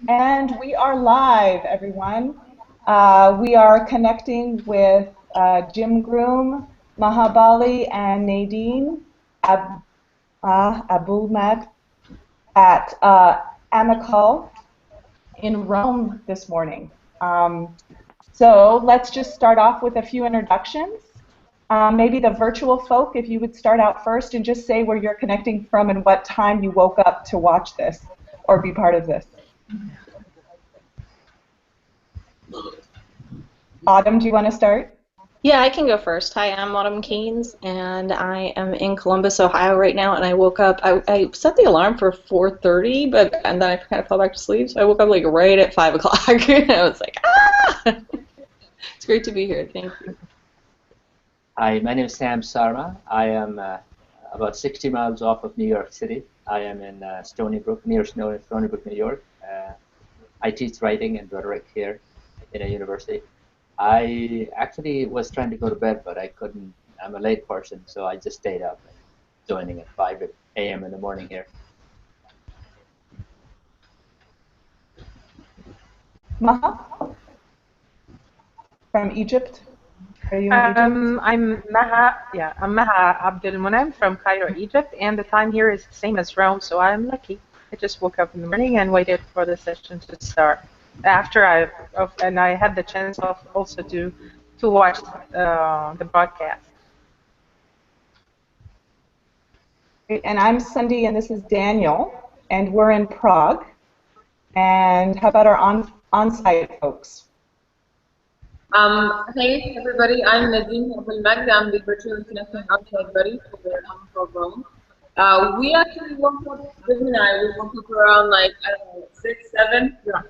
And we are live, everyone. We are connecting with Jim, Groom, Maha Bali, and Nadine Aboulmagd at AMICAL in Rome this morning. So let's just start off with a few introductions. Maybe the virtual folk, if you would start out first and just say where you're connecting from and what time you woke up to watch this or be part of this. Autumn, do you want to start? Yeah, I can go first. Hi, I'm Autumn Keynes, and I am in Columbus, Ohio right now, and I woke up, I set the alarm for 4:30, and then I kind of fell back to sleep, so I woke up like right at 5 o'clock, and I was like, ah! It's great to be here, thank you. Hi, my name is Sam Sarma. I am about 60 miles off of New York City. I am in Stony Brook, near Stony Brook, New York. I teach writing and rhetoric here in a university. I actually was trying to go to bed, but I couldn't. I'm a late person, so I just stayed up, joining at 5 a.m. in the morning here. Maha? From Egypt? Are you in Egypt? I'm Maha Abdelmonem from Cairo, Egypt, and the time here is the same as Rome, so I'm lucky. I just woke up in the morning and waited for the session to start. After I had the chance also to watch the broadcast. And I'm Sundi, and this is Daniel, and we're in Prague. And how about our on-site folks? Hey everybody, I'm Nadine Aboulmagd. I'm the virtual connecting outside buddy for the AMICAL Groom. We actually woke up, Jim and I, we woke up around like, I don't know, 6, 7. Yeah.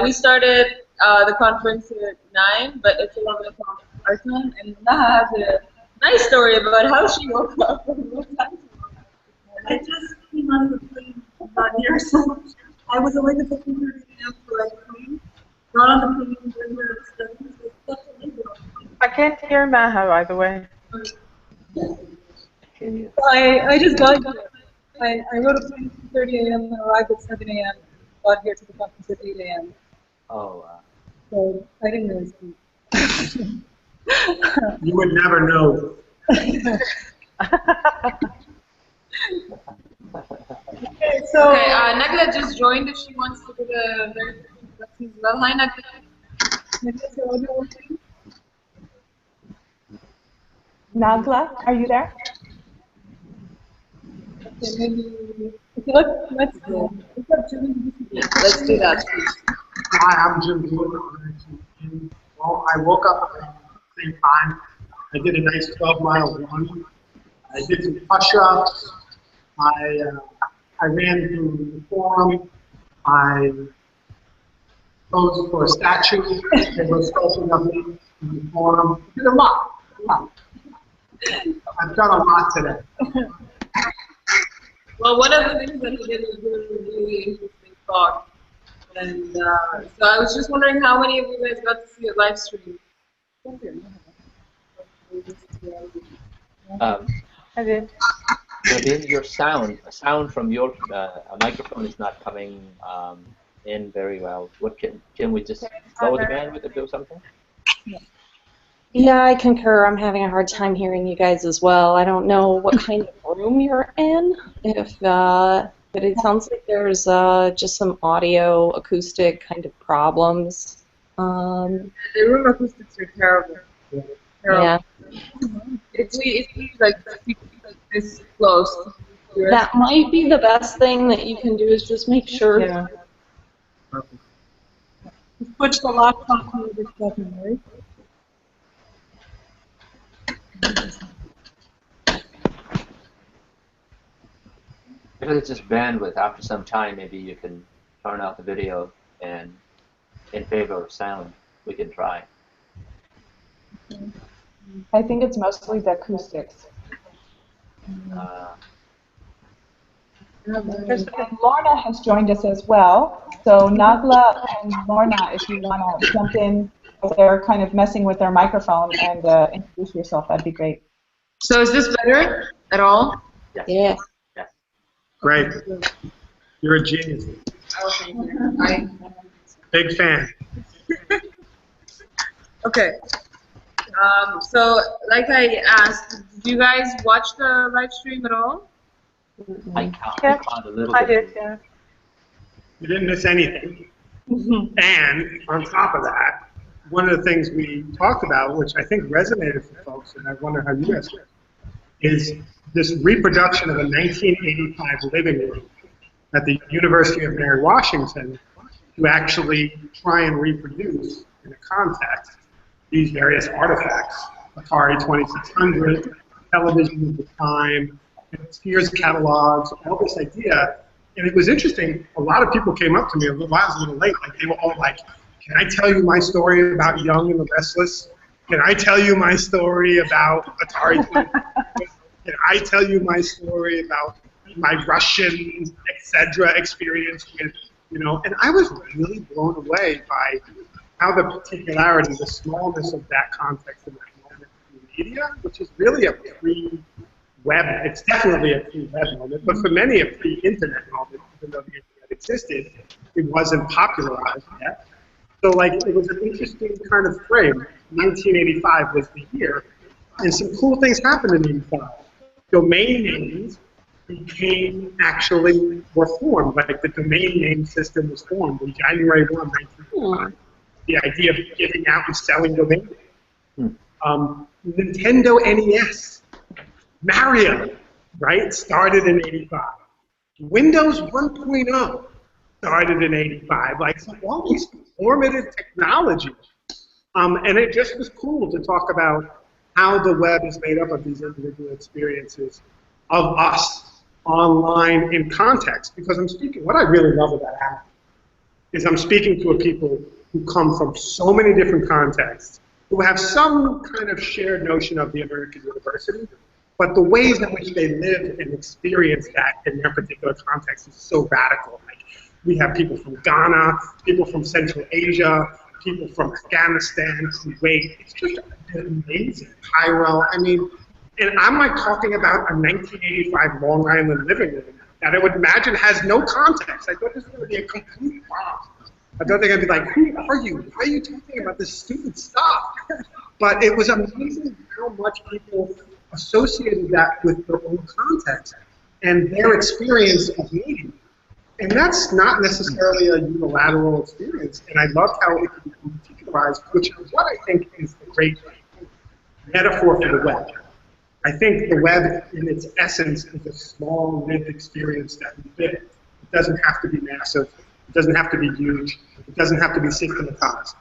We started the conference at 9, but it's 11 o'clock our time, and Maha has a nice story about how she woke up. I just came out of the plane about here, so I was awake at 2:30 a.m. for like plane. Got on the plane, I can't hear Maha, by the way. I just got here. I rode a plane at 2:30 a.m. and arrived at 7 a.m. Got here to the conference at 8 a.m. Oh, wow. So I didn't really sleep. You would never know. Okay, so Nagla just joined if she wants to do the very introductions as well. Hi, Nagla. Nagla, are you there? Okay, maybe. Okay, let's go. Let's do that. Hi, I'm Jim. Well, I woke up at the same time. I did a nice 12-mile run. I did some push-ups. I ran through the forum. I posed for a statue that was posting up in the forum. I did a lot. I've done a lot today. Well, one of the things that he did was really, really interesting talk. And so I was just wondering how many of you guys got to see a live stream? I did. Nadine, your sound from your microphone is not coming in very well. What can we just lower the bandwidth or do something? Yeah, I concur. I'm having a hard time hearing you guys as well. I don't know what kind of room you're in, but it sounds like there's just some audio, acoustic kind of problems. The room acoustics are terrible. Yeah. It's like this close. That might be the best thing that you can do is just make sure. Yeah. Push the laptop to this button, right? Because it's just bandwidth. After some time, maybe you can turn out the video, and in favor of sound, we can try. I think it's mostly the acoustics. And Lorna has joined us as well. So Nagla and Lorna, if you want to jump in, they're kind of messing with their microphone and introduce yourself, that'd be great. So is this better at all? Yes. Yeah. Yes. Great. You're a genius. Oh, thank you. Big fan. Okay. So, like I asked, did you guys watch the live stream at all? I caught a little I bit. did, yeah. You didn't miss anything. And on top of that, one of the things we talked about, which I think resonated for folks, and I wonder how you guys feel, is this reproduction of a 1985 living room at the University of Mary Washington to actually try and reproduce in a context these various artifacts. Atari 2600, television at the time, Sears catalogs, all this idea. And it was interesting, a lot of people came up to me, I was a little late, like they were all like, can I tell you my story about Young and the Restless? Can I tell you my story about Atari 2600? Can I tell you my story about my Russian, etc. experience with, you know, and I was really blown away by how the particularity, the smallness of that context in that moment in the media, which is really a pre-web, it's definitely a pre-web moment, but for many a pre-internet moment, even though the internet existed, it wasn't popularized yet. So like, it was an interesting kind of frame. 1985 was the year, and some cool things happened in 85. Domain names were formed, like the domain name system was formed in January 1, 1985. The idea of giving out and selling domain names. Nintendo NES, Mario, right, started in 85. Windows 1.0 started in 85. Like, so all these formative technologies. And it just was cool to talk about how the web is made up of these individual experiences of us online in context. Because I'm speaking, what I really love about Apple is I'm speaking to a people who come from so many different contexts, who have some kind of shared notion of the American university, but the ways in which they live and experience that in their particular context is so radical. Like, we have people from Ghana, people from Central Asia, people from Afghanistan, Kuwait. It's just amazing. Cairo, I mean, and I'm like talking about a 1985 Long Island living room that I would imagine has no context. I thought this was going to be a complete bomb. I thought they were going to be like, who are you? Why are you talking about this stupid stuff? But it was amazing how much people associated that with their own context and their experience of media. And that's not necessarily a unilateral experience. And I loved how it could be particularized, which is what I think is the great metaphor for the web. I think the web, in its essence, is a small lived experience that we live. It doesn't have to be massive. It doesn't have to be huge. It doesn't have to be systematized.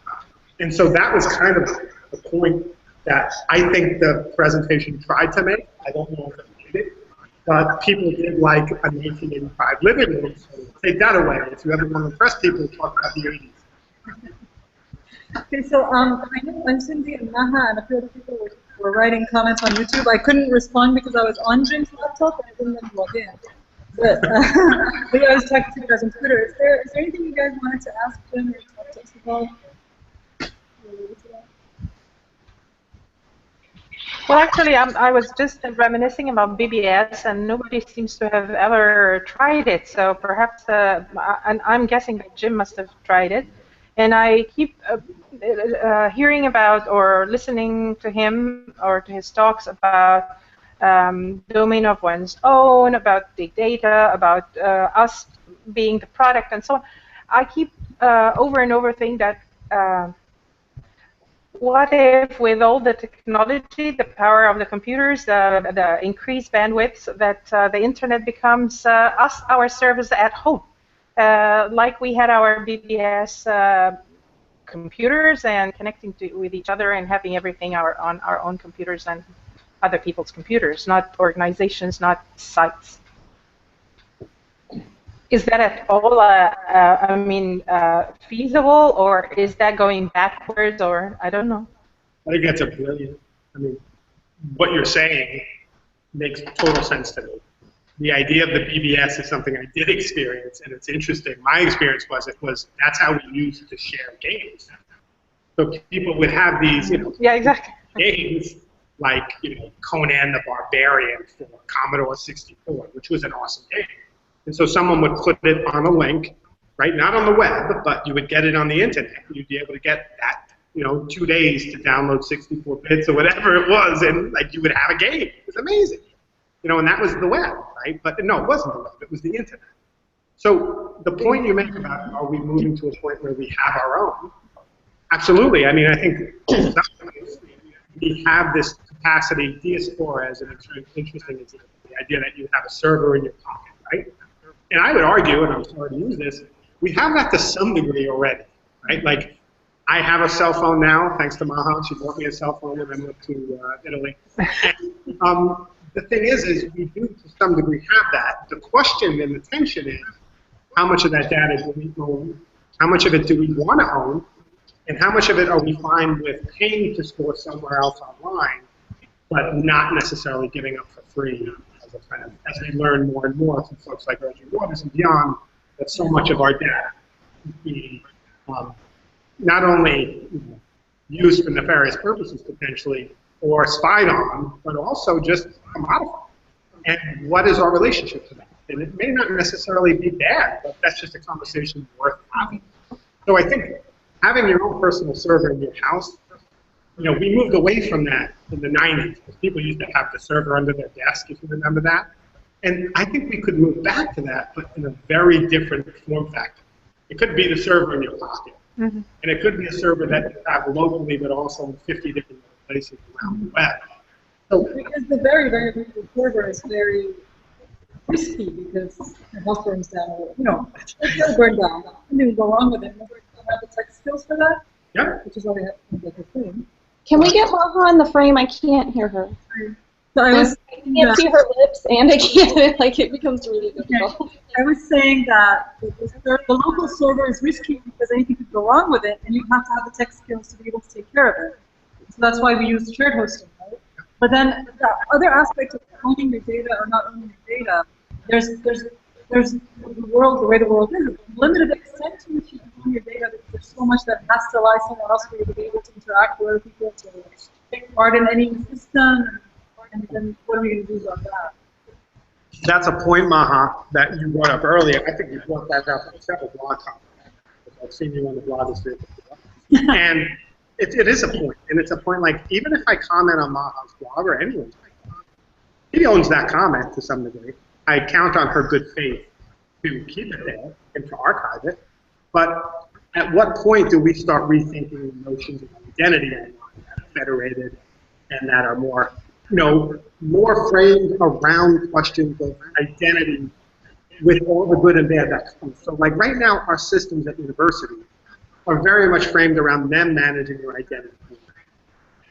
And so that was kind of the point that I think the presentation tried to make. I don't know if it did it, but people did like a 1985 living room, so take that away. If you ever want to impress people, talk about the 80s. Okay, so I know I'm Sundi and Maha and a few other people were writing comments on YouTube. I couldn't respond because I was on Jim's laptop and I didn't let him log in. But I was talking to you guys on Twitter. Is there anything you guys wanted to ask Jim or talk to us about? Well, actually, I was just reminiscing about BBS, and nobody seems to have ever tried it. So perhaps, and I'm guessing that Jim must have tried it. And I keep hearing about or listening to him or to his talks about domain of one's own, about big data, about us being the product, and so on. I keep over and over think that what if, with all the technology, the power of the computers, the increased bandwidth, that the internet becomes our service at home, like we had our BBS computers and connecting with each other and having everything on our own computers and other people's computers, not organizations, not sites. Is that at all, feasible, or is that going backwards, or I don't know? I think that's a brilliant, what you're saying makes total sense to me. The idea of the BBS is something I did experience, and it's interesting. My experience was that's how we used to share games. So people would have these, yeah, exactly, games like, Conan the Barbarian for Commodore 64, which was an awesome game. And so someone would put it on a link, right? Not on the web, but you would get it on the internet. You'd be able to get that, 2 days to download 64 bits or whatever it was, and like you would have a game. It was amazing. And that was the web, right? But no, it wasn't the web, it was the internet. So the point you make about are we moving to a point where we have our own? Absolutely. I mean, I think we have this capacity, diaspora as an interesting example, the idea that you have a server in your pocket, right? And I would argue, and I'm sorry to use this, we have that to some degree already, right? Like, I have a cell phone now, thanks to Maha. She bought me a cell phone when I moved to Italy. And, the thing is we do to some degree have that. The question and the tension is, how much of that data do we own? How much of it do we want to own? And how much of it are we fine with paying to store somewhere else online, but not necessarily giving up for free as we learn more and more from folks like Roger Waters and beyond, that so much of our data is being not only used for nefarious purposes potentially, or spied on, but also just commodified. And what is our relationship to that? And it may not necessarily be bad, but that's just a conversation worth having. So I think having your own personal server in your house, we moved away from that in the 90s, because people used to have the server under their desk, if you remember that. And I think we could move back to that, but in a very different form factor. It could be the server in your pocket. Mm-hmm. And it could be a server that you have locally, but also in 50 different places around the web. So, because the very, very local server is very risky, because the house burns down, or, it will burn down. Something will go wrong with it. Nobody have the tech skills for that. Yeah. Which is why we have to make a thing. Can we get Maha in the frame? I can't hear her. So I can't see her lips, and I can't, it becomes really difficult. Okay. I was saying that the local server is risky because anything could go wrong with it, and you have to have the tech skills to be able to take care of it. So that's why we use shared hosting, right? But then the other aspect of owning your data or not owning your data, there's the world, the way the world is, limited extent to which you can own your data, because there's so much that has to lie somewhere else for you to be able to interact with other people, to take part in any system, and then what are we going to do about that? That's a point, Maha, that you brought up earlier. I think you brought that up in several blog comments. I've seen you on the blog this week. And it is a point. And it's a point like, even if I comment on Maha's blog or anyone's blog, he owns that comment to some degree. I count on her good faith to keep it there and to archive it. But at what point do we start rethinking notions of identity online that are federated and that are more, more framed around questions of identity with all the good and bad that comes? So like right now, our systems at university are very much framed around them managing your identity.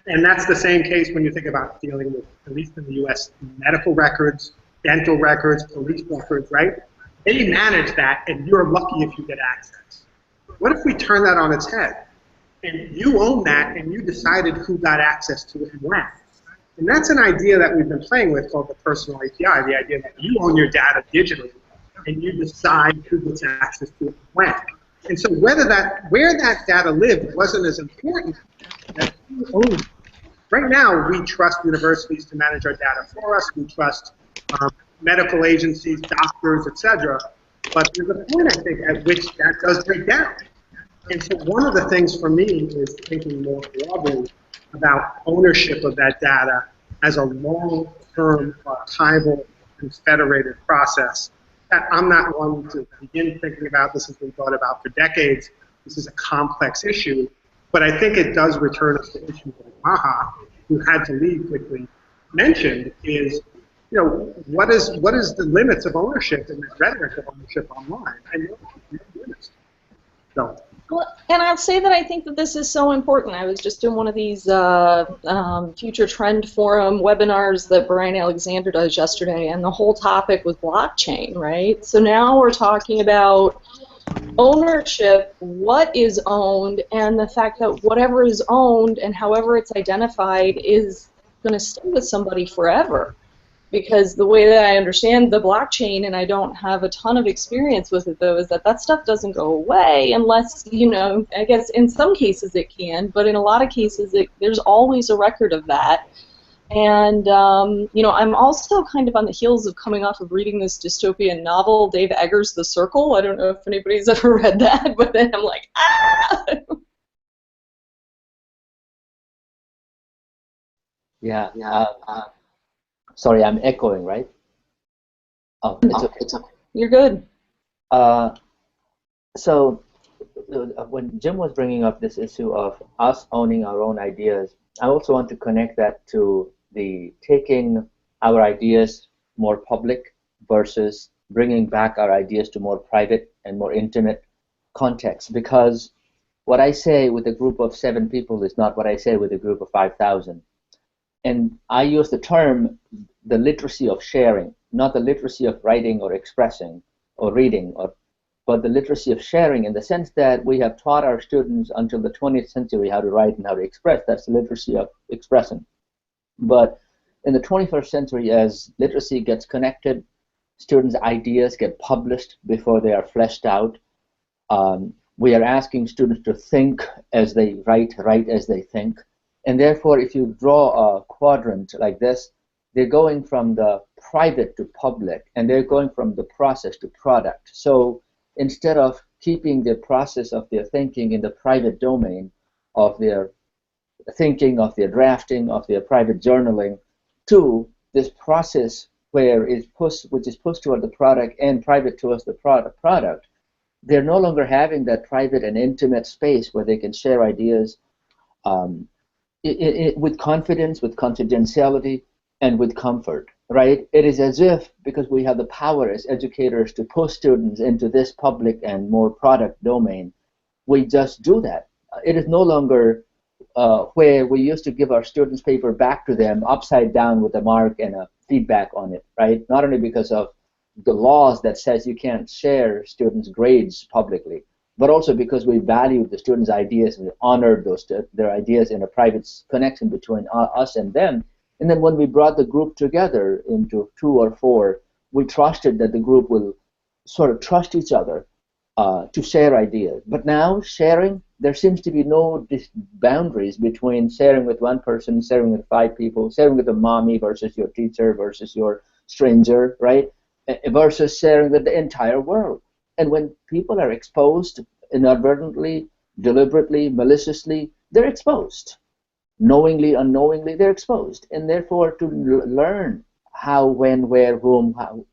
And that's the same case when you think about dealing with, at least in the US, medical records, dental records, police records, right? They manage that, and you're lucky if you get access. What if we turn that on its head? And you own that, and you decided who got access to it and when. And that's an idea that we've been playing with called the personal API, the idea that you own your data digitally, and you decide who gets access to it and when. And so where that data lived wasn't as important as who owned it. Right now, we trust universities to manage our data for us. We trust medical agencies, doctors, etc. But there's a point, I think, at which that does break down. And so one of the things for me is thinking more broadly about ownership of that data as a long-term archival and federated process that I'm not one to begin thinking about. This has been thought about for decades. This is a complex issue. But I think it does return us to issues like Maha, who had to leave quickly, mentioned is, what is the limits of ownership and the rhetoric of ownership online? And so. Well, and I'll say that I think that this is so important. I was just doing one of these Future Trend Forum webinars that Brian Alexander does yesterday, and the whole topic was blockchain, right? So now we're talking about ownership, what is owned, and the fact that whatever is owned and however it's identified is going to stay with somebody forever. Because the way that I understand the blockchain, and I don't have a ton of experience with it though, is that stuff doesn't go away unless, I guess in some cases it can, but in a lot of cases there's always a record of that. And, you know, I'm also kind of on the heels of coming off of reading this dystopian novel, Dave Eggers' The Circle. I don't know if anybody's ever read that, but then I'm like, ah! Yeah. Sorry, I'm echoing, right? Oh, it's okay. It's okay. You're good. So when Jim was bringing up this issue of us owning our own ideas, I also want to connect that to the taking our ideas more public versus bringing back our ideas to more private and more intimate context. Because what I say with a group of 7 people is not what I say with a group of 5,000. And I use the term the literacy of sharing, not the literacy of writing or expressing or reading, but the literacy of sharing, in the sense that we have taught our students until the 20th century how to write and how to express. That's the literacy of expressing. But in the 21st century, as literacy gets connected, students' ideas get published before they are fleshed out. We are asking students to think as they write as they think. And therefore, if you draw a quadrant like this, they're going from the private to public, and they're going from the process to product. So instead of keeping the process of their thinking in the private domain of their thinking, of their drafting, of their private journaling, to this process which is pushed toward the product and private towards the product, they're no longer having that private and intimate space where they can share ideas with confidence, with confidentiality, and with comfort, right? It is as if, because we have the power as educators to push students into this public and more product domain, we just do that. It is no longer where we used to give our students' paper back to them upside down with a mark and a feedback on it, right? Not only because of the laws that says you can't share students' grades publicly, but also because we valued the students' ideas and we honored their ideas in a private connection between us and them. And then when we brought the group together into 2 or 4, we trusted that the group will sort of trust each other to share ideas. But now sharing, there seems to be no boundaries between sharing with one person, sharing with 5 people, sharing with a mommy versus your teacher versus your stranger, right? Versus sharing with the entire world. And when people are exposed inadvertently, deliberately, maliciously, they're exposed. Knowingly, unknowingly, they're exposed. And therefore, to learn how, when, where, whom, how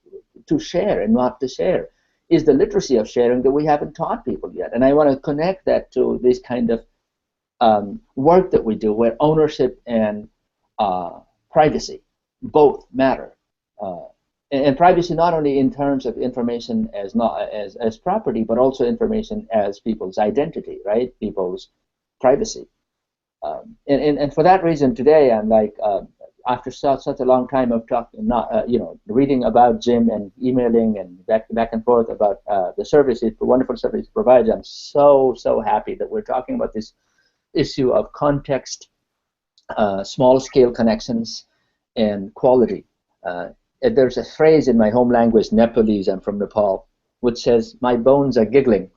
to share and not to share is the literacy of sharing that we haven't taught people yet. And I want to connect that to this kind of work that we do, where ownership and privacy both matter. And privacy not only in terms of information as property, but also information as people's identity, right? People's privacy. And for that reason, today I'm like, after such a long time of talking, reading about Jim and emailing and back and forth about the services, the wonderful service he provides, I'm so happy that we're talking about this issue of context, small-scale connections, and quality. There's a phrase in my home language, Nepalese, I'm from Nepal, which says, "My bones are giggling."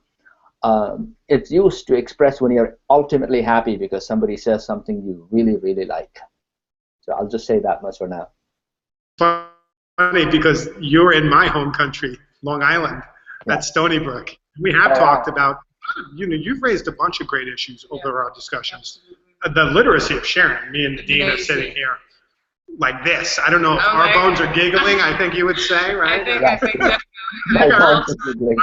It's used to express when you're ultimately happy because somebody says something you really, really like. So I'll just say that much for now. Funny, because you're in my home country, Long Island, at Stony Brook. We have talked about, you've raised a bunch of great issues over our discussions. The literacy of sharing. Me and Nadine are sitting here like this. I don't know if our bones are giggling, I think you would say, right? I think definitely. My bones are giggling.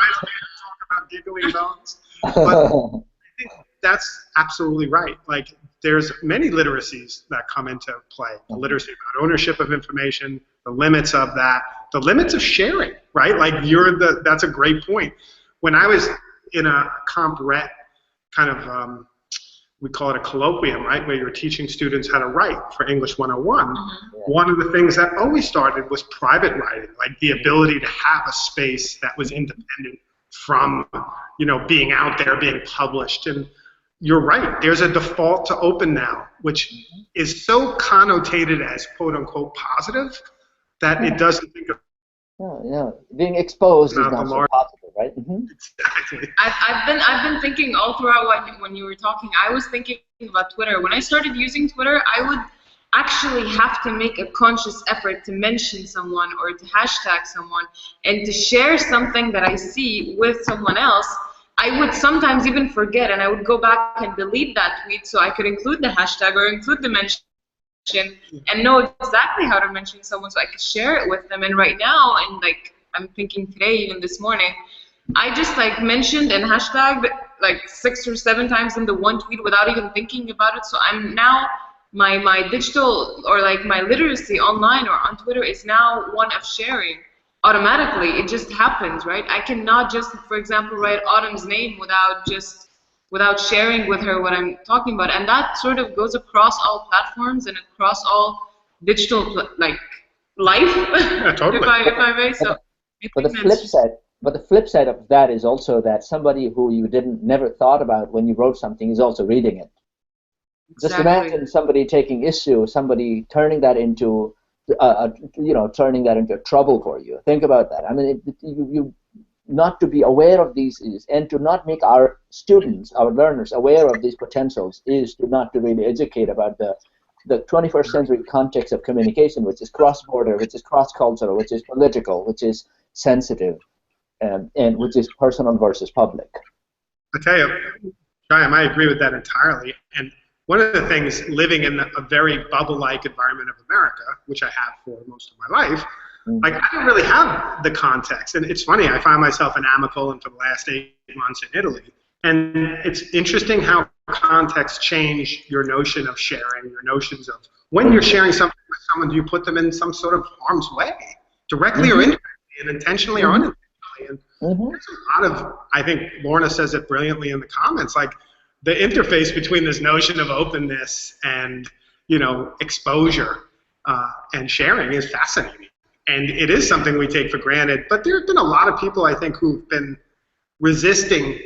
About giggling bones. But I think that's absolutely right. Like, there's many literacies that come into play. The literacy about ownership of information, the limits of that, the limits of sharing, right? Like, that's a great point. When I was in a comp ret kind of, we call it a colloquium, right, where you're teaching students how to write for English 101, one of the things that always started was private writing, like the ability to have a space that was independent from, being out there, being published. And you're right, there's a default to open now, which is so connotated as quote-unquote positive that it doesn't think of being exposed is not so positive, right? Exactly. I've been thinking all throughout when you were talking. I was thinking about Twitter. When I started using Twitter, I would actually have to make a conscious effort to mention someone or to hashtag someone and to share something that I see with someone else, I would sometimes even forget, and I would go back and delete that tweet so I could include the hashtag or include the mention and know exactly how to mention someone so I could share it with them. And right now, and like I'm thinking today, even this morning, I just like mentioned and hashtagged like 6 or 7 times in the one tweet without even thinking about it. So I'm now, my digital or like my literacy online or on Twitter is now one of sharing automatically. It just happens, right? I cannot just, for example, write Autumn's name without sharing with her what I'm talking about. And that sort of goes across all platforms and across all digital like life, Yeah, totally. if I may. So, but the flip side of that is also that somebody who you never thought about when you wrote something is also reading it. Just imagine somebody taking issue, somebody turning that into, turning that into trouble for you. Think about that. I mean, you not to be aware of these is, and to not make our students, our learners, aware of these potentials is to not to really educate about the 21st century context of communication, which is cross-border, which is cross-cultural, which is political, which is sensitive, and which is personal versus public. I tell you, Shyam, I agree with that entirely. And one of the things, living in a very bubble-like environment of America, which I have for most of my life, like I don't really have the context. And it's funny, I find myself in AMICAL and for the last 8 months in Italy. And it's interesting how context change your notion of sharing, your notions of when you're sharing something with someone, do you put them in some sort of harm's way, directly or indirectly, and intentionally or unintentionally. And there's a lot of, I think Lorna says it brilliantly in the comments, like the interface between this notion of openness and, exposure and sharing is fascinating. And it is something we take for granted. But there have been a lot of people, I think, who've been resisting,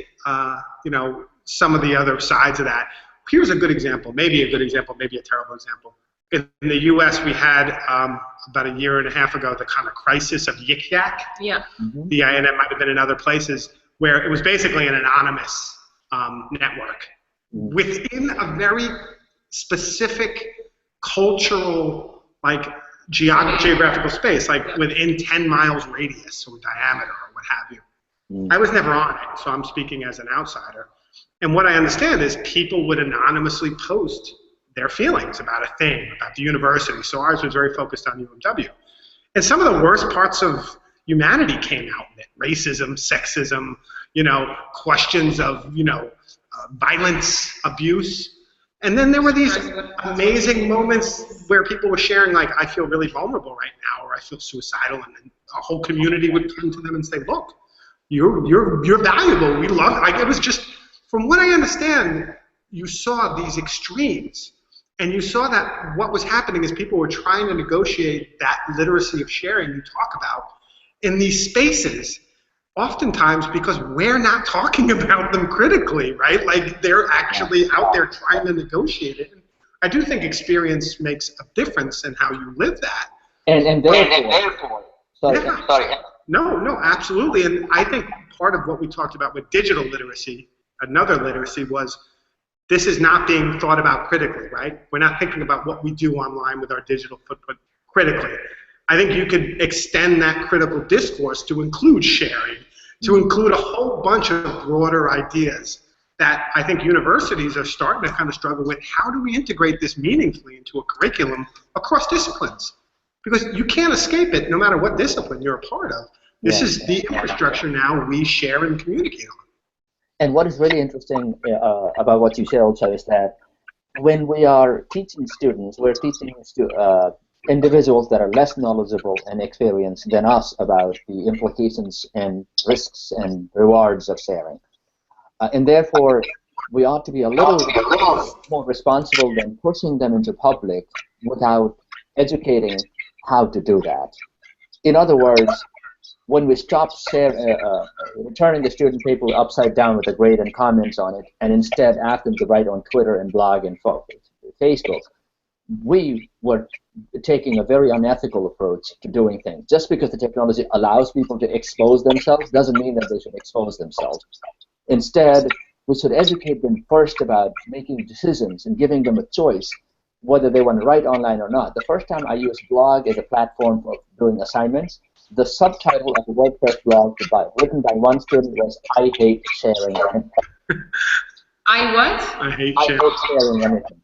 some of the other sides of that. Here's a good example, maybe a terrible example. In the U.S., we had about 1.5 years ago the kind of crisis of Yik Yak. Yeah. And it might have been in other places where it was basically an anonymous network within a very specific cultural, like geographical space, like within 10 miles radius or diameter or what have you. I was never on it, so I'm speaking as an outsider. And what I understand is people would anonymously post their feelings about a thing, about the university. So ours was very focused on UMW. And some of the worst parts of humanity came out in it. Racism, sexism, questions of, violence, abuse. And then there were these amazing moments where people were sharing, like, I feel really vulnerable right now, or I feel suicidal, and then a whole community would come to them and say, look, you're valuable, we love it. Like, it was just, from what I understand, you saw these extremes. And you saw that what was happening is people were trying to negotiate that literacy of sharing you talk about in these spaces, oftentimes because we're not talking about them critically, right? Like they're actually out there trying to negotiate it. And I do think experience makes a difference in how you live that. And therefore, sorry. No, absolutely. And I think part of what we talked about with digital literacy, another literacy, was this is not being thought about critically, right? We're not thinking about what we do online with our digital footprint critically. I think you could extend that critical discourse to include sharing, to include a whole bunch of broader ideas that I think universities are starting to kind of struggle with. How do we integrate this meaningfully into a curriculum across disciplines? Because you can't escape it no matter what discipline you're a part of. This is the infrastructure now we share and communicate on. And what is really interesting about what you said also is that when we are teaching students, we're teaching individuals that are less knowledgeable and experienced than us about the implications and risks and rewards of sharing. And therefore, we ought to be a little more responsible than pushing them into public without educating how to do that. In other words, when we stop turning the student paper upside down with a grade and comments on it, and instead ask them to write on Twitter and blog and Facebook, we were taking a very unethical approach to doing things. Just because the technology allows people to expose themselves doesn't mean that they should expose themselves. Instead, we should educate them first about making decisions and giving them a choice whether they want to write online or not. The first time I used blog as a platform for doing assignments, the subtitle of the WordPress blog written by one student was, "I hate sharing anything." I what? I hate I sharing. hate sharing anything.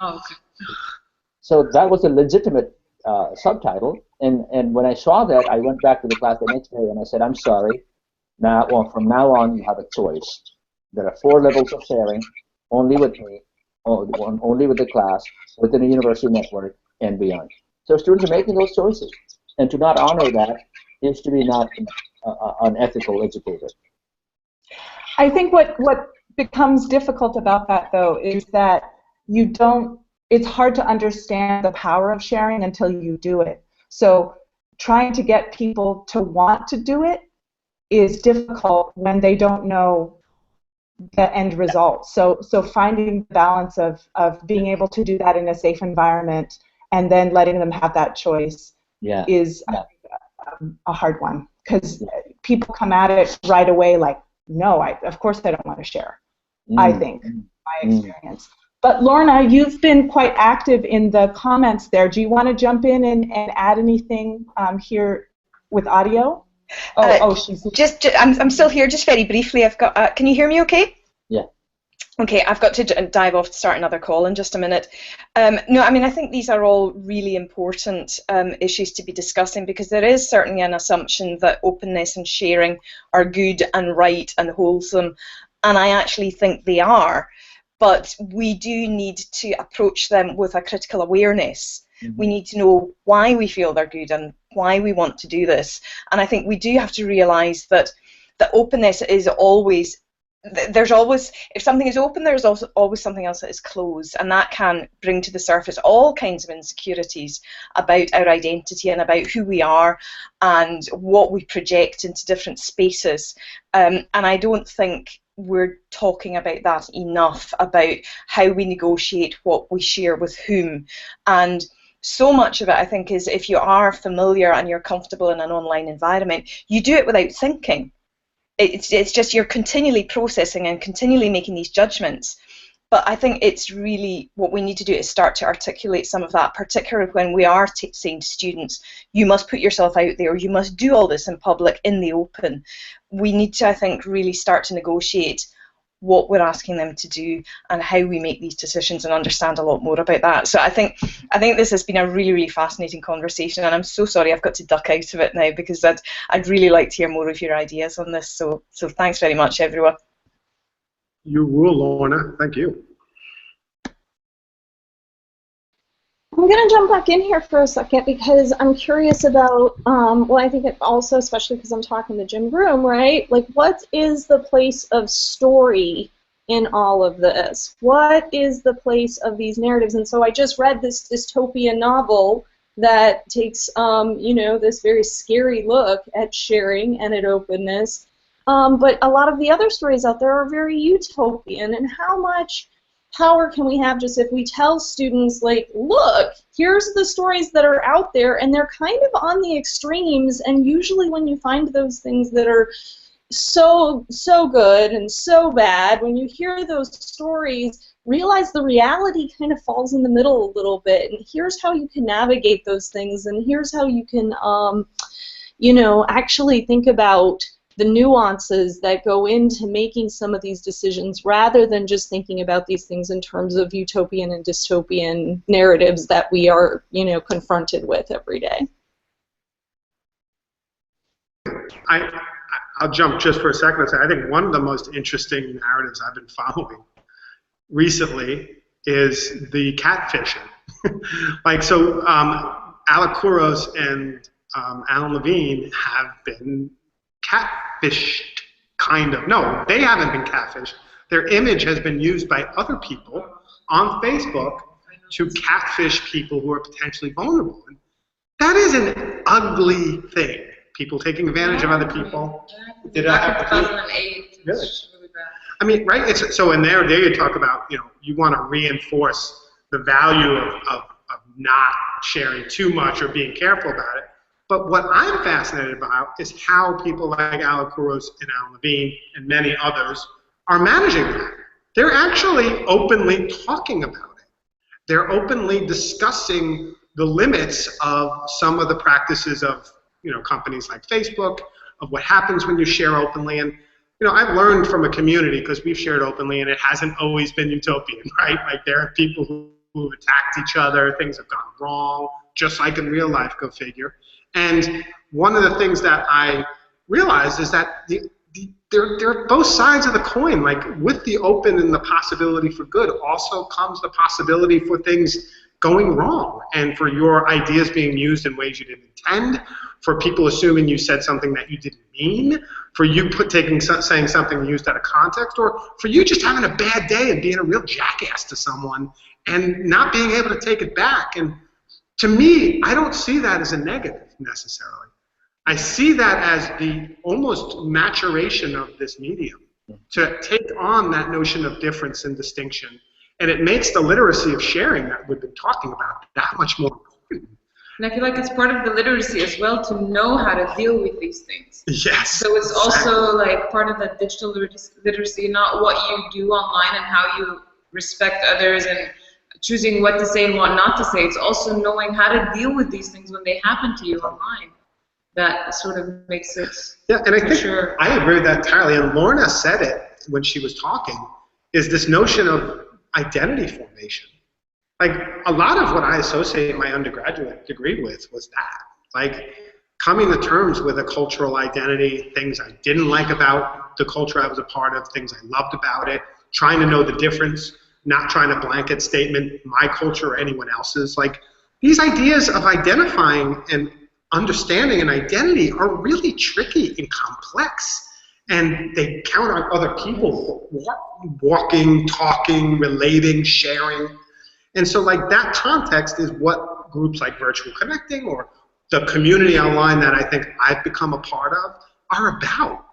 Oh, okay. So that was a legitimate subtitle, and when I saw that, I went back to the class the next day and I said, "I'm sorry. Now, well, from now on, you have a choice. There are 4 levels of sharing, only with me, only with the class, within a university network, and beyond." So students are making those choices, and to not honor that is to be not an ethical educator. I think what becomes difficult about that, though, is that you don't, it's hard to understand the power of sharing until you do it. So trying to get people to want to do it is difficult when they don't know the end result. So finding the balance of being able to do that in a safe environment and then letting them have that choice is a hard one, because people come at it right away like, no, of course I don't want to share, I think, my experience. But Lorna, you've been quite active in the comments there. Do you want to jump in and add anything here with audio? She's I'm still here. Just very briefly, I've got. Can you hear me? Okay. Yeah. Okay, I've got to dive off to start another call in just a minute. No, I mean, I think these are all really important issues to be discussing, because there is certainly an assumption that openness and sharing are good and right and wholesome, and I actually think they are. But we do need to approach them with a critical awareness. We need to know why we feel they're good and why we want to do this. And I think we do have to realize that the openness is always, there's always, if something is open, there's also always something else that is closed, and that can bring to the surface all kinds of insecurities about our identity and about who we are and what we project into different spaces. And I don't think we're talking about that enough, about how we negotiate what we share with whom. And so much of it, I think, is if you are familiar and you're comfortable in an online environment, you do it without thinking. It's just you're continually processing and continually making these judgments. But I think it's really what we need to do is start to articulate some of that, particularly when we are saying to students, you must put yourself out there, you must do all this in public, in the open. We need to, I think, really start to negotiate what we're asking them to do and how we make these decisions and understand a lot more about that. So I think this has been a really, really fascinating conversation, and I'm so sorry I've got to duck out of it now, because I'd really like to hear more of your ideas on this. So thanks very much, everyone. You rule, Lorna. Thank you. I'm going to jump back in here for a second, because I'm curious about, well, I think it also, especially because I'm talking to Jim Groom, right? Like, what is the place of story in all of this? What is the place of these narratives? And so I just read this dystopian novel that takes, you know, this very scary look at sharing and at openness. But a lot of the other stories out there are very utopian. And how much power can we have just if we tell students, like, look, here's the stories that are out there, and they're kind of on the extremes, and usually when you find those things that are so good and so bad, when you hear those stories, realize the reality kind of falls in the middle a little bit, and here's how you can navigate those things, and here's how you can, you know, actually think about the nuances that go into making some of these decisions, rather than just thinking about these things in terms of utopian and dystopian narratives that we are, you know, confronted with every day. I'll jump just for a second and say I think one of the most interesting narratives I've been following recently is the catfishing. Like, so Alec Kouros and Alan Levine have been catfished, kind of. No, they haven't been catfished. Their image has been used by other people on Facebook to catfish people who are potentially vulnerable. And that is an ugly thing. People taking advantage of other people. Did Back in 2008. Really? It's really bad. I mean, right? It's, so in there you talk about, you know, you want to reinforce the value of not sharing too much or being careful about it. But what I'm fascinated about is how people like Alec Kouros and Alan Levine and many others are managing that. They're actually openly talking about it. they're openly discussing the limits of some of the practices of companies like Facebook, of what happens when you share openly. And I've learned from a community, because we've shared openly, and it hasn't always been utopian, right? Like there are people who've attacked each other, things have gone wrong, just like in real life, go figure. And one of the things that I realized is that there are both sides of the coin. Like with the open and the possibility for good also comes the possibility for things going wrong, and for your ideas being used in ways you didn't intend, for people assuming you said something that you didn't mean, for you saying something used out of context, or for you just having a bad day and being a real jackass to someone and not being able to take it back. And to me, I don't see that as a negative necessarily. I see that as the almost maturation of this medium to take on that notion of difference and distinction. And it makes the literacy of sharing that we've been talking about that much more important. And I feel like it's part of the literacy as well to know how to deal with these things. Yes. So it's also like part of that digital literacy, not what you do online and how you respect others and choosing what to say and what not to say. It's also knowing how to deal with these things when they happen to you online. That sort of makes it. Yeah, and I think I agree with that entirely. And Lorna said it when she was talking, is this notion of identity formation. Like a lot of what I associate my undergraduate degree with was that. Like coming to terms with a cultural identity, things I didn't like about the culture I was a part of, things I loved about it, trying to know the difference, not trying to blanket statement my culture or anyone else's. Like these ideas of identifying and understanding an identity are really tricky and complex. And they count on other people walking, talking, relating, sharing. And so like that context is what groups like Virtual Connecting or the community online that I think I've become a part of are about.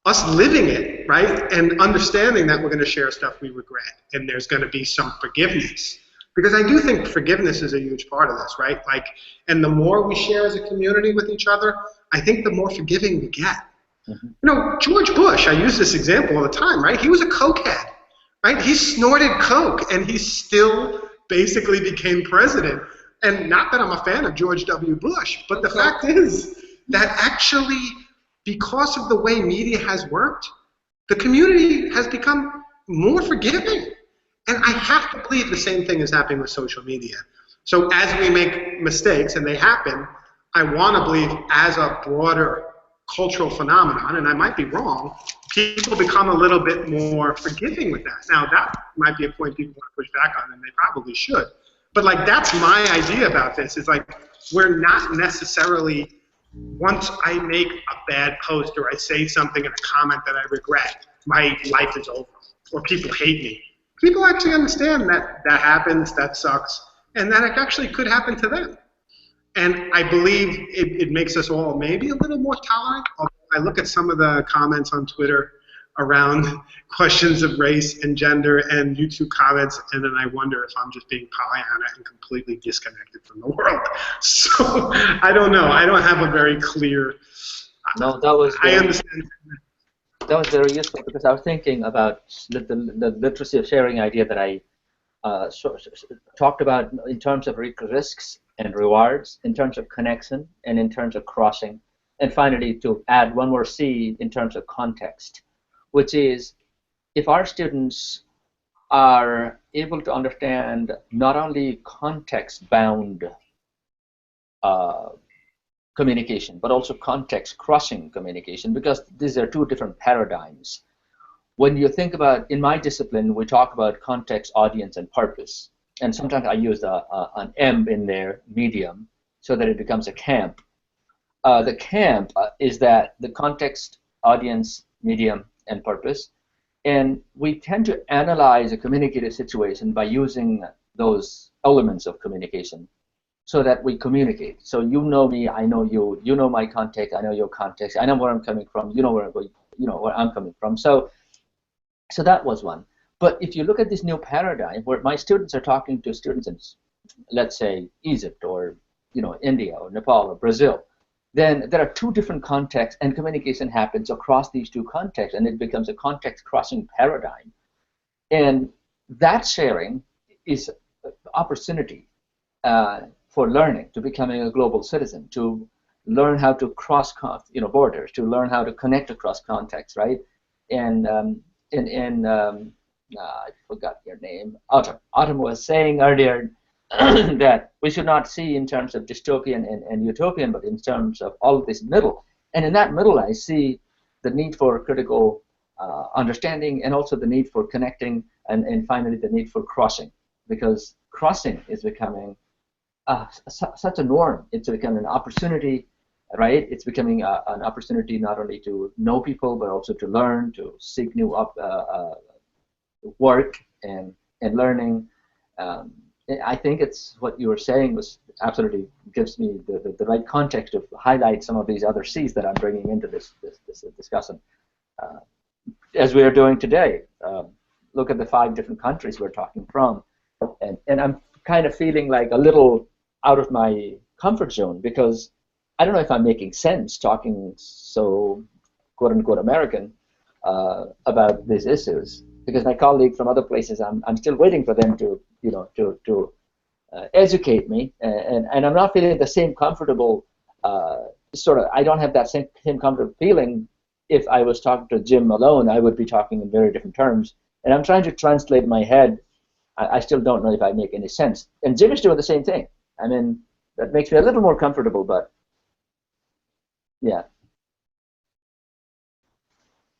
Us living it, right? And understanding that we're going to share stuff we regret and there's going to be some forgiveness. Because I do think forgiveness is a huge part of this, right? Like, and the more we share as a community with each other, I think the more forgiving we get. George Bush, I use this example all the time, right? He was a cokehead, right? He snorted coke and he still basically became president. And not that I'm a fan of George W. Bush, but the fact is that actually, because of the way media has worked, the community has become more forgiving. And I have to believe the same thing is happening with social media. So as we make mistakes, and they happen, I want to believe as a broader cultural phenomenon, and I might be wrong, people become a little bit more forgiving with that. Now, that might be a point people want to push back on, and they probably should. But like, that's my idea about this, is like, we're not necessarily, once I make a bad post or I say something in a comment that I regret, my life is over, or people hate me. People actually understand that that happens, that sucks, and that it actually could happen to them. And I believe it makes us all maybe a little more tolerant. I look at some of the comments on Twitter around questions of race and gender and YouTube comments, and then I wonder if I'm just being Pollyanna and completely disconnected from the world. So I don't know. I don't have a very clear. No, that was. I understand. That was very useful, because I was thinking about the literacy of sharing idea that I talked about in terms of risks and rewards, in terms of connection, and in terms of crossing. And finally, to add one more C in terms of context, which is if our students are able to understand not only context-bound communication, but also context-crossing communication, because these are two different paradigms. When you think about, in my discipline, we talk about context, audience, and purpose. And sometimes I use an M in there, medium, so that it becomes a camp. The camp is that the context, audience, medium, and purpose. And we tend to analyze a communicative situation by using those elements of communication so that we communicate. So you know me, I know you, you know my context, I know your context, I know where I'm coming from, you know where I'm going, you know where I'm coming from. So that was one. But if you look at this new paradigm where my students are talking to students in, let's say, Egypt or India or Nepal or Brazil, then there are two different contexts, and communication happens across these two contexts, and it becomes a context-crossing paradigm. And that sharing is opportunity for learning, to becoming a global citizen, to learn how to cross borders, to learn how to connect across contexts, right? And I forgot your name. Autumn was saying earlier that we should not see in terms of dystopian and utopian, but in terms of all of this middle. And in that middle, I see the need for critical understanding, and also the need for connecting, and finally the need for crossing, because crossing is becoming such a norm. It's becoming an opportunity, right? It's becoming an opportunity not only to know people, but also to learn, to seek new work and learning. I think it's what you were saying was absolutely gives me the right context to highlight some of these other C's that I'm bringing into this discussion. As we are doing today, look at the 5 different countries we're talking from, and I'm kind of feeling like a little out of my comfort zone, because I don't know if I'm making sense talking so quote-unquote American about these issues, because my colleague from other places, I'm still waiting for them to educate me, and I'm not feeling the same comfortable I don't have that same comfortable feeling. If I was talking to Jim alone, I would be talking in very different terms, and I'm trying to translate in my head. I still don't know if I make any sense, and Jim is doing the same thing. I mean, that makes me a little more comfortable, but yeah.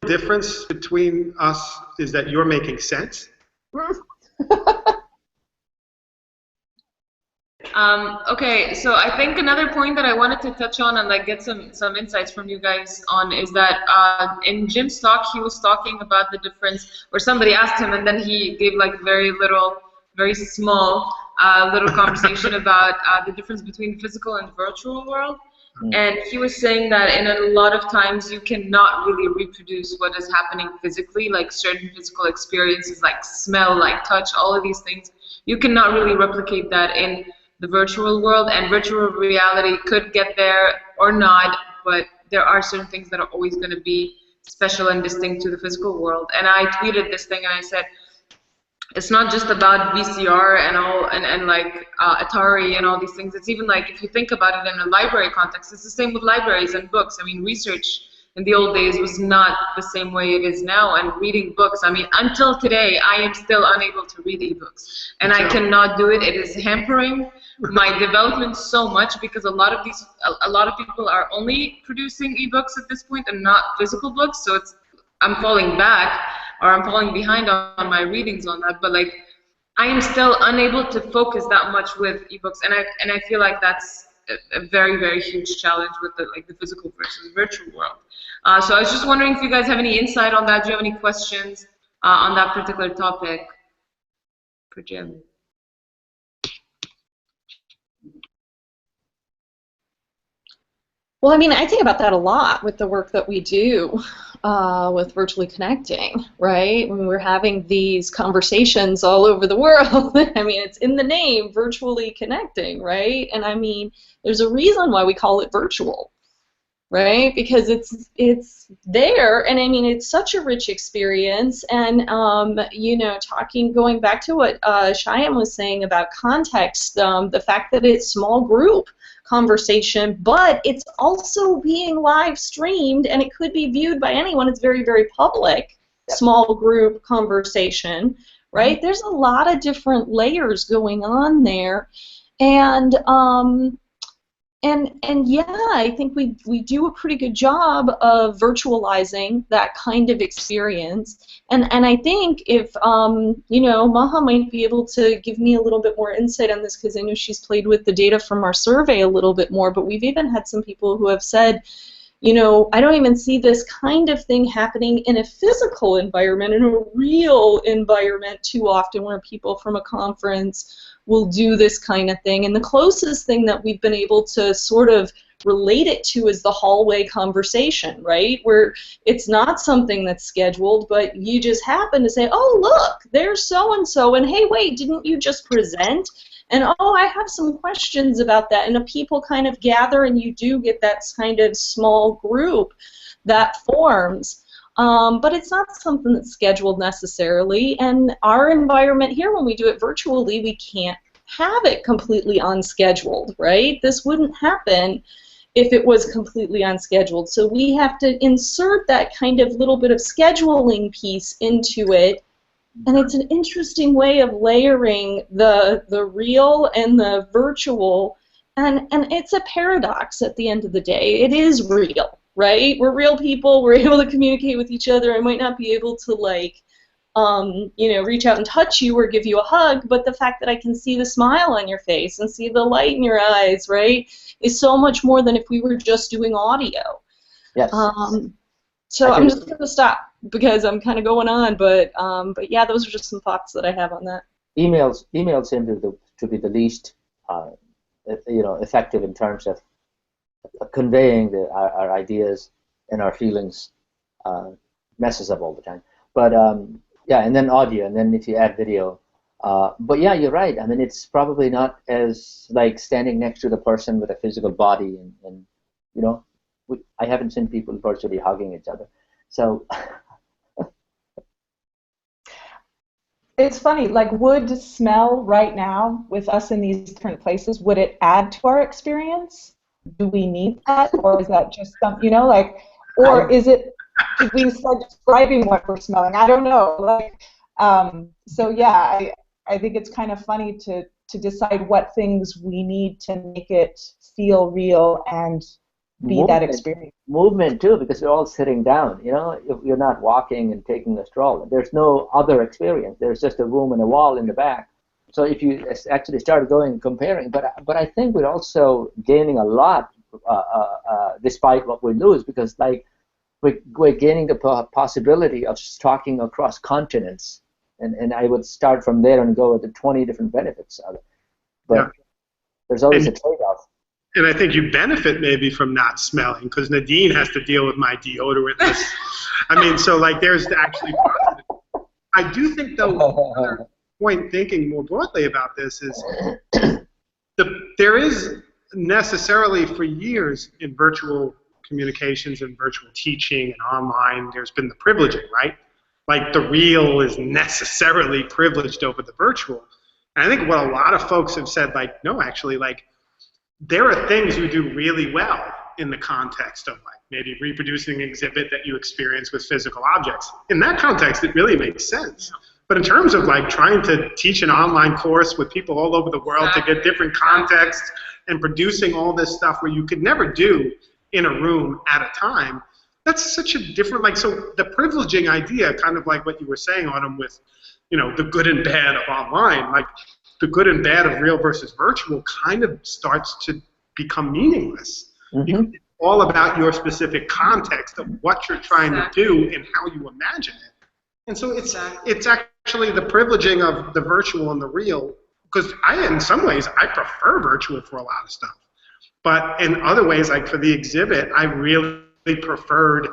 The difference between us is that you're making sense. Okay, so I think another point that I wanted to touch on and like get some insights from you guys on is that in Jim's talk, he was talking about the difference, or somebody asked him, and then he gave like very small little conversation about the difference between physical and virtual world. And he was saying that in a lot of times you cannot really reproduce what is happening physically, like certain physical experiences like smell, like touch, all of these things. You cannot really replicate that in the virtual world, and virtual reality could get there or not, but there are certain things that are always going to be special and distinct to the physical world. And I tweeted this thing and I said, it's not just about VCR and all, and like Atari and all these things. It's even like, if you think about it in a library context, it's the same with libraries and books. I mean, research in the old days was not the same way it is now, and reading books, I mean, until today, I am still unable to read ebooks, and I cannot do it. It is hampering my development so much, because a lot of people are only producing ebooks at this point and not physical books, so I'm falling back, or I'm falling behind on my readings on that. But like, I am still unable to focus that much with ebooks, and I feel like that's a very, very huge challenge with the physical versus virtual world. So I was just wondering if you guys have any insight on that. Do you have any questions on that particular topic for Jim? Well, I mean, I think about that a lot with the work that we do with virtually connecting, right? When we're having these conversations all over the world, I mean, it's in the name, virtually connecting, right? And I mean, there's a reason why we call it virtual, right? Because it's there, and I mean, it's such a rich experience. And you know, going back to what Shyam was saying about context, the fact that it's small group conversation, but it's also being live streamed, and it could be viewed by anyone. It's very, very public. Small group conversation, right? There's a lot of different layers going on there, and yeah, I think we do a pretty good job of virtualizing that kind of experience. And I think if you know, Maha might be able to give me a little bit more insight on this, because I know she's played with the data from our survey a little bit more. But we've even had some people who have said, you know, I don't even see this kind of thing happening in a physical environment, in a real environment too often, where people from a conference will do this kind of thing. And the closest thing that we've been able to sort of relate it to is the hallway conversation, right? Where it's not something that's scheduled, but you just happen to say, oh, look, there's so-and-so, and hey, wait, didn't you just present? And oh, I have some questions about that. And people kind of gather, and you do get that kind of small group that forms. but it's not something that's scheduled necessarily. And our environment here, when we do it virtually, we can't have it completely unscheduled, right? This wouldn't happen if it was completely unscheduled. So we have to insert that kind of little bit of scheduling piece into it. And it's an interesting way of layering the real and the virtual. And it's a paradox at the end of the day. It is real, right? We're real people. We're able to communicate with each other. I might not be able to, like, you know, reach out and touch you or give you a hug, but the fact that I can see the smile on your face and see the light in your eyes, right, is so much more than if we were just doing audio. Yes. So I'm just going to stop because I'm kind of going on, but yeah, those are just some thoughts that I have on that. Emails seem to be the least, you know, effective in terms of conveying our ideas and our feelings. Messes up all the time. But yeah, and then audio, and then if you add video. But yeah, you're right. I mean, it's probably not as like standing next to the person with a physical body, and you know, I haven't seen people virtually hugging each other. So it's funny, like, would smell right now with us in these different places, would it add to our experience? Do we need that, or is that just some, you know, like, or is it, if we start describing what we're smelling? I don't know. Like, so yeah, I think it's kind of funny to decide what things we need to make it feel real and be that experience. Movement too, because you're all sitting down. You know, if you're not walking and taking a stroll. There's no other experience. There's just a room and a wall in the back. So if you actually start going and comparing, but I think we're also gaining a lot despite what we lose, because like we're gaining the possibility of talking across continents, and I would start from there and go with the 20 different benefits of it. But there's always a trade-off. And I think you benefit maybe from not smelling, because Nadine has to deal with my deodorant. I mean, so like there's actually positive. I do think, though, another point thinking more broadly about this is there is necessarily for years in virtual communications and virtual teaching and online, there's been the privileging, right? Like the real is necessarily privileged over the virtual. And I think what a lot of folks have said, like, no, actually, like, there are things you do really well in the context of like maybe reproducing an exhibit that you experience with physical objects. In that context, it really makes sense. But in terms of like trying to teach an online course with people all over the world to get different contexts and producing all this stuff where you could never do in a room at a time, that's such a different, like, so the privileging idea, kind of like what you were saying, Autumn, with, you know, the good and bad of online, like, the good and bad of real versus virtual kind of starts to become meaningless. Because it's all about your specific context of what you're trying to do and how you imagine it. And so it's actually the privileging of the virtual and the real, because in some ways, I prefer virtual for a lot of stuff. But in other ways, like for the exhibit, I really preferred,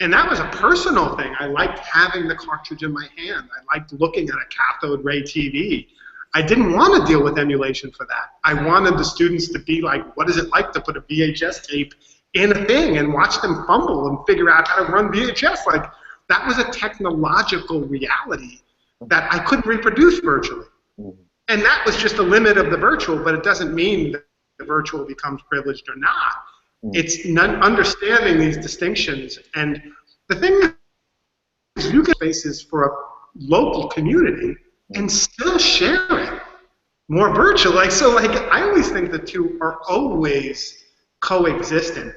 and that was a personal thing. I liked having the cartridge in my hand. I liked looking at a cathode ray TV. I didn't want to deal with emulation for that. I wanted the students to be like, what is it like to put a VHS tape in a thing and watch them fumble and figure out how to run VHS? Like, that was a technological reality that I couldn't reproduce virtually. And that was just the limit of the virtual, but it doesn't mean that the virtual becomes privileged or not. It's understanding these distinctions. And the thing is, you get spaces for a local community and still share it more virtual. Like, so like, I always think the two are always coexistent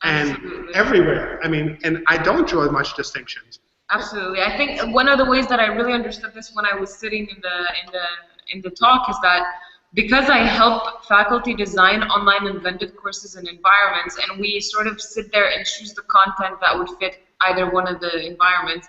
and everywhere. I mean, and I don't draw much distinctions. Absolutely. I think one of the ways that I really understood this when I was sitting in the talk is that because I help faculty design online and blended courses and environments, and we sort of sit there and choose the content that would fit either one of the environments.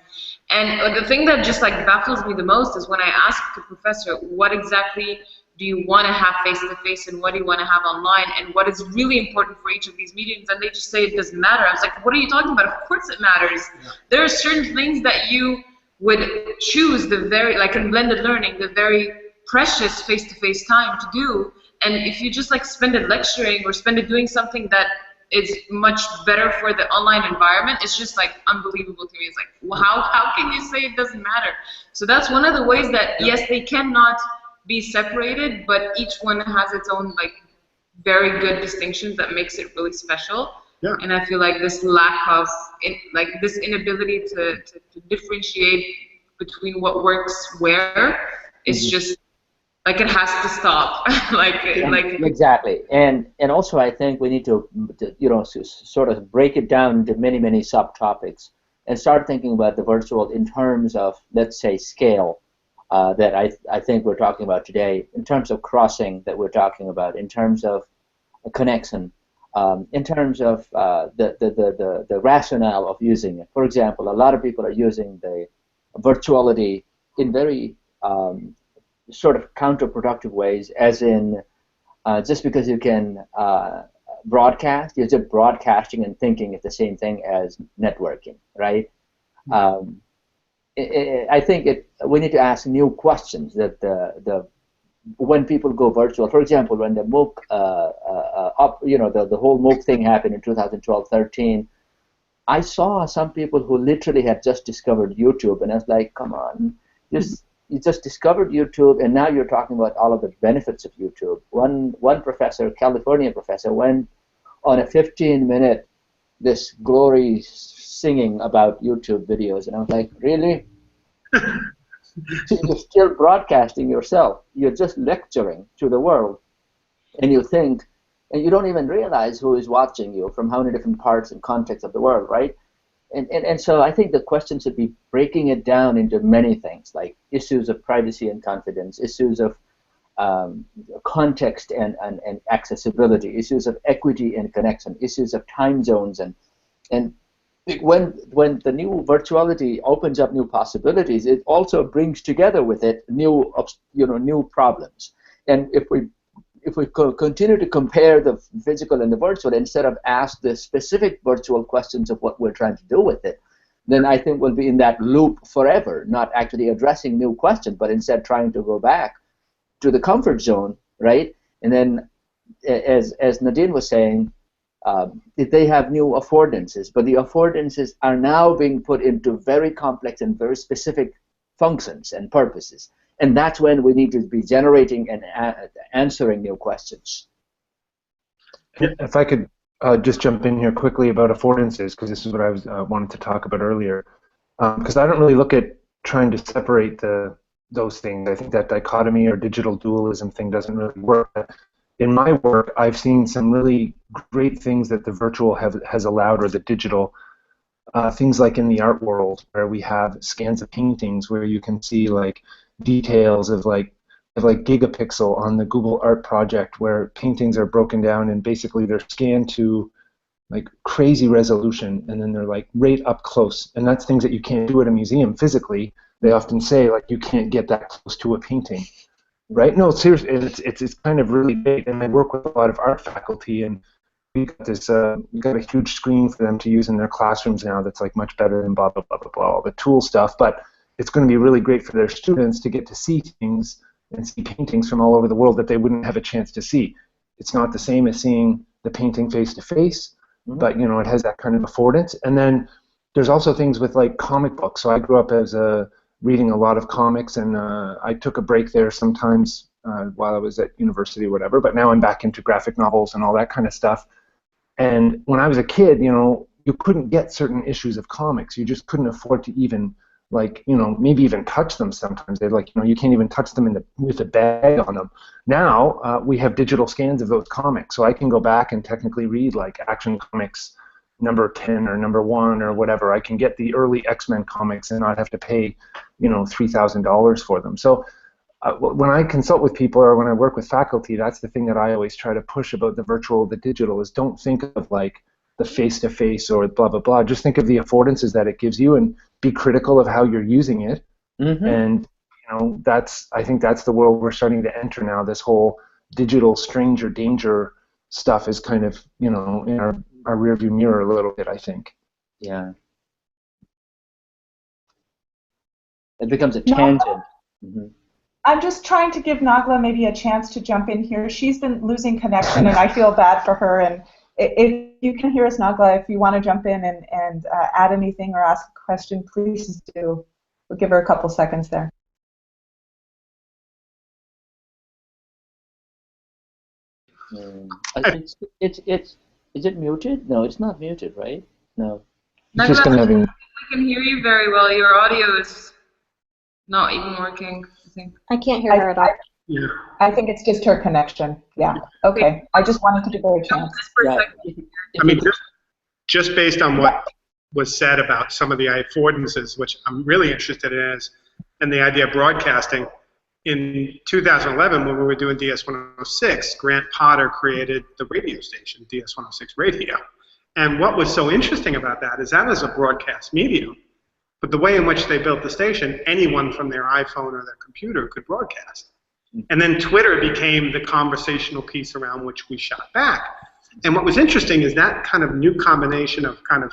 And the thing that just like baffles me the most is when I ask the professor, what exactly do you want to have face-to-face and what do you want to have online, and what is really important for each of these meetings, and they just say it doesn't matter. I was like, what are you talking about? Of course it matters. Yeah. There are certain things that you would choose, the very, like in blended learning, the very precious face-to-face time to do, and if you just like spend it lecturing or spend it doing something that is much better for the online environment, it's just like unbelievable to me. It's like, well, how can you say it doesn't matter? So that's one of the ways that, yes, they cannot be separated, but each one has its own like very good distinctions that makes it really special. Yeah. And I feel like this lack of, this inability to differentiate between what works where is just, like, it has to stop. Exactly. And also I think we need to sort of break it down into many, many subtopics and start thinking about the virtual in terms of, let's say, scale that I think we're talking about today, in terms of crossing that we're talking about, in terms of connection, in terms of the rationale of using it. For example, a lot of people are using the virtuality in very sort of counterproductive ways, as in just because you can broadcast, you're just broadcasting and thinking it's the same thing as networking, right? I think we need to ask new questions that when people go virtual. For example, when the MOOC the whole MOOC thing happened in 2012-13, I saw some people who literally had just discovered YouTube, and I was like, come on, you just discovered YouTube, and now you're talking about all of the benefits of YouTube. One professor, California professor, went on a 15-minute this glory singing about YouTube videos, and I was like, really? You're still broadcasting yourself. You're just lecturing to the world, and you think, and you don't even realize who is watching you from how many different parts and contexts of the world, right? And so I think the question should be breaking it down into many things, like issues of privacy and confidence, issues of context and accessibility, issues of equity and connection, issues of time zones, and when the new virtuality opens up new possibilities, it also brings together with it new problems. And if we continue to compare the physical and the virtual instead of ask the specific virtual questions of what we're trying to do with it, then I think we'll be in that loop forever, not actually addressing new questions, but instead trying to go back to the comfort zone, right? And then, as Nadine was saying, they have new affordances, but the affordances are now being put into very complex and very specific functions and purposes. And that's when we need to be generating and answering new questions. If I could just jump in here quickly about affordances, because this is what I was wanted to talk about earlier. Because I don't really look at trying to separate those things. I think that dichotomy or digital dualism thing doesn't really work. In my work, I've seen some really great things that the virtual has allowed, or the digital. Things like in the art world, where we have scans of paintings where you can see like details of like gigapixel on the Google Art project, where paintings are broken down and basically they're scanned to like crazy resolution, and then they're like right up close. And that's things that you can't do at a museum physically. They often say like you can't get that close to a painting, right? No, seriously, it's kind of really big. And I work with a lot of art faculty, and we got this we got a huge screen for them to use in their classrooms now that's like much better than blah blah blah blah blah, all the tool stuff. But it's going to be really great for their students to get to see things and see paintings from all over the world that they wouldn't have a chance to see. It's not the same as seeing the painting face to face, but you know, it has that kind of affordance. And then there's also things with like comic books. So I grew up as reading a lot of comics, and I took a break there sometimes while I was at university or whatever, but now I'm back into graphic novels and all that kind of stuff. And when I was a kid, you know, you couldn't get certain issues of comics. You just couldn't afford to even, like, you know, maybe even touch them sometimes. They're like, you know, you can't even touch them with a bag on them. Now we have digital scans of those comics, so I can go back and technically read like Action Comics number 10 or number 1 or whatever. I can get the early X-Men comics and not have to pay, you know, $3,000 for them. So when I consult with people or when I work with faculty, that's the thing that I always try to push about the virtual, the digital, is don't think of like the face-to-face or blah, blah, blah. Just think of the affordances that it gives you and be critical of how you're using it. And, you know, I think that's the world we're starting to enter now. This whole digital stranger danger stuff is kind of, you know, in our rearview mirror a little bit, I think. Yeah. It becomes a tangent. I'm just trying to give Nagla maybe a chance to jump in here. She's been losing connection, and I feel bad for her. And if you can hear us, Nagla, if you want to jump in and add anything or ask a question, please do. We'll give her a couple seconds there. Is it muted? No, it's not muted, right? No. It's just gonna have we can hear you very well. Your audio is not even working, I think. I can't hear her at all. Yeah. I think it's just her connection. Yeah. Okay. I just wanted to give her a chance. Yeah. I mean, just based on what was said about some of the affordances, which I'm really interested in, and the idea of broadcasting. In 2011, when we were doing DS-106, Grant Potter created the radio station, DS-106 Radio. And what was so interesting about that is that was a broadcast medium. But the way in which they built the station, anyone from their iPhone or their computer could broadcast. And then Twitter became the conversational piece around which we shot back. And what was interesting is that kind of new combination of kind of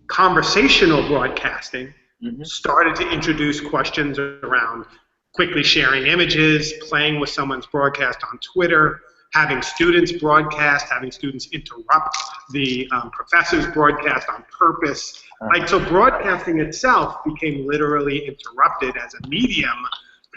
conversational broadcasting started to introduce questions around quickly sharing images, playing with someone's broadcast on Twitter, having students broadcast, having students interrupt the professor's broadcast on purpose. Like, so broadcasting itself became literally interrupted as a medium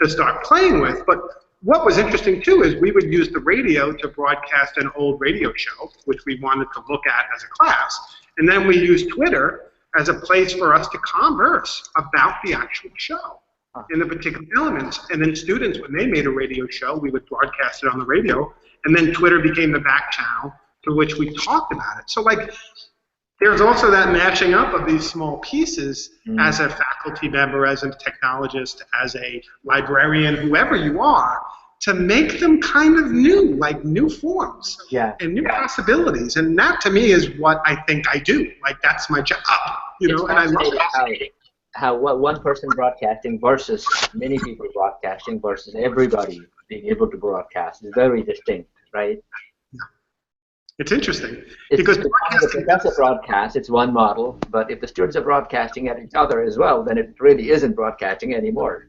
to start playing with. But what was interesting too is we would use the radio to broadcast an old radio show, which we wanted to look at as a class. And then we used Twitter as a place for us to converse about the actual show and the particular elements. And then students, when they made a radio show, we would broadcast it on the radio. And then Twitter became the back channel through which we talked about it. So, like, there's also that matching up of these small pieces as a faculty member, as a technologist, as a librarian, whoever you are, to make them kind of new, like new forms and new possibilities. And that, to me, is what I think I do. Like, that's my job, you know, and I love it. How one person broadcasting versus many people broadcasting versus everybody being able to broadcast is very distinct, right? Yeah. It's interesting. Because the professor broadcasts, it's one model, but if the students are broadcasting at each other as well, then it really isn't broadcasting anymore.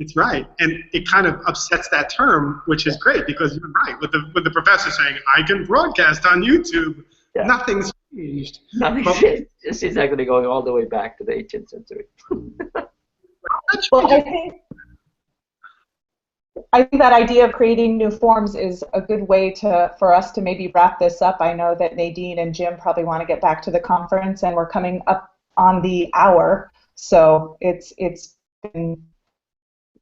It's right, and it kind of upsets that term, which is great, because you're right. With the professor saying, I can broadcast on YouTube, nothing's changed. Nothing's changed. This is actually going all the way back to the 18th century. Well, I think that idea of creating new forms is a good way for us to maybe wrap this up. I know that Nadine and Jim probably want to get back to the conference, and we're coming up on the hour, so it's been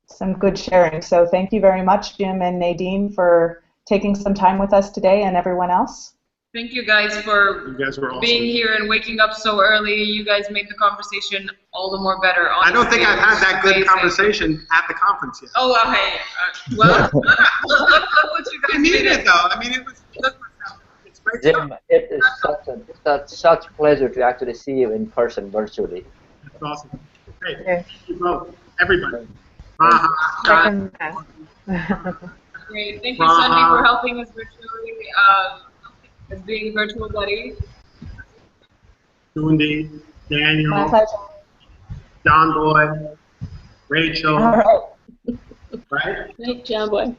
some good sharing. So thank you very much, Jim and Nadine, for taking some time with us today, and everyone else. Thank you guys for awesome. being here and waking up so early. You guys made the conversation all the more better. Honestly, I don't think I've had that good conversation at the conference yet. Oh, well, hey. Well, look what you guys made it, though. I mean, it was. It's great. Jim, it is such pleasure to actually see you in person virtually. That's awesome. Hey, everybody. Great. Thank you, Sundi, for helping us virtually, as being a virtual buddy. Sundi, Daniel, John Boy, Rachel. All right? Thank John Boy.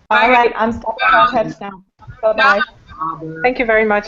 All right, I'm stopping our heads now. Bye-bye. Thank you very much.